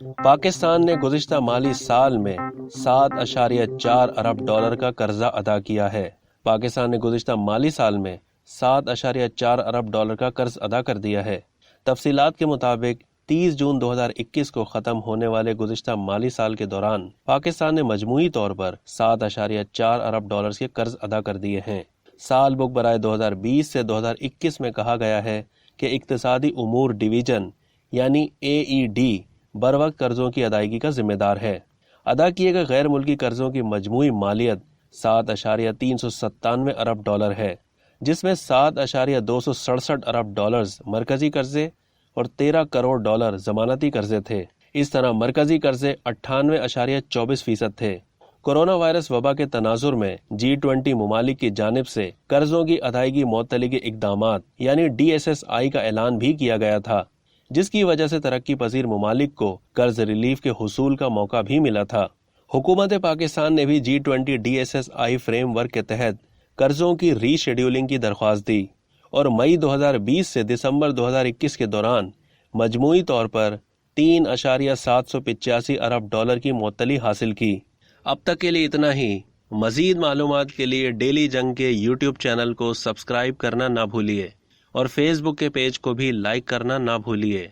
پاکستان نے گزشتہ مالی سال میں 7.4 ارب ڈالر کا قرضہ ادا کیا ہے۔ پاکستان نے گزشتہ مالی سال میں 7.4 ارب ڈالر کا قرض ادا کر دیا ہے۔ تفصیلات کے مطابق 30 جون 2021 کو ختم ہونے والے گزشتہ مالی سال کے دوران پاکستان نے مجموعی طور پر 7.4 ارب ڈالرز کے قرض ادا کر دیے ہیں۔ سال بک برائے 2020 سے 2021 میں کہا گیا ہے کہ اقتصادی امور ڈویژن یعنی AED بروقت قرضوں کی ادائیگی کا ذمہ دار ہے۔ ادا کیے گئے غیر ملکی قرضوں کی مجموعی مالیت 7.397 ارب ڈالر ہے، جس میں 7.267 ارب ڈالرز مرکزی قرضے اور 13 کروڑ ڈالر ضمانتی قرضے تھے۔ اس طرح مرکزی قرضے 98.24% تھے۔ کورونا وائرس وبا کے تناظر میں G20 ممالک کی جانب سے قرضوں کی ادائیگی معطلی کے اقدامات یعنی DSSI کا اعلان بھی کیا گیا تھا، جس کی وجہ سے ترقی پذیر ممالک کو قرض ریلیف کے حصول کا موقع بھی ملا تھا۔ حکومت پاکستان نے بھی G20 DSSI فریم ورک کے تحت قرضوں کی ری شیڈیولنگ کی درخواست دی اور مئی 2020 سے دسمبر 2021 کے دوران مجموعی طور پر 3.785 ارب ڈالر کی معطلی حاصل کی۔ اب تک کے لیے اتنا ہی۔ مزید معلومات کے لیے ڈیلی جنگ کے YouTube چینل کو سبسکرائب کرنا نہ بھولیے اور فیس بک کے پیج کو بھی لائک کرنا نہ بھولیے۔